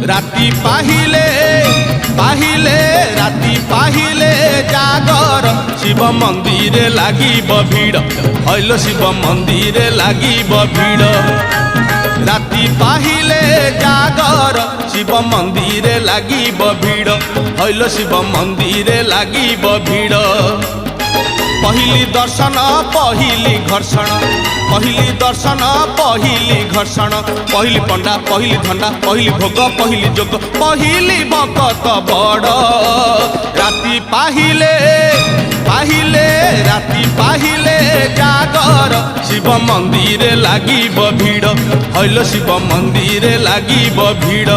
राति पाहिले पाहिले राति पाहिले जागर शिव मंदिर लागिब भीड़ हईल शिव मंदिर लागिब भीड़ राति पाहिले जागर शिव मंदिर लागिब भीड़ हईल शिव मंदिर लागिब भीड़ पहली दर्शन पहली घर्षण पहली दर्शन पहली घर्षण पहली पंडा पहली धंडा पहली भोग पहली जोग पहली भगत बड़ राति पाहिले पाहिले राति पाहिले जागर शिव मंदिर लागिब भीड़ हईल शिव मंदिर लागिब भीड़।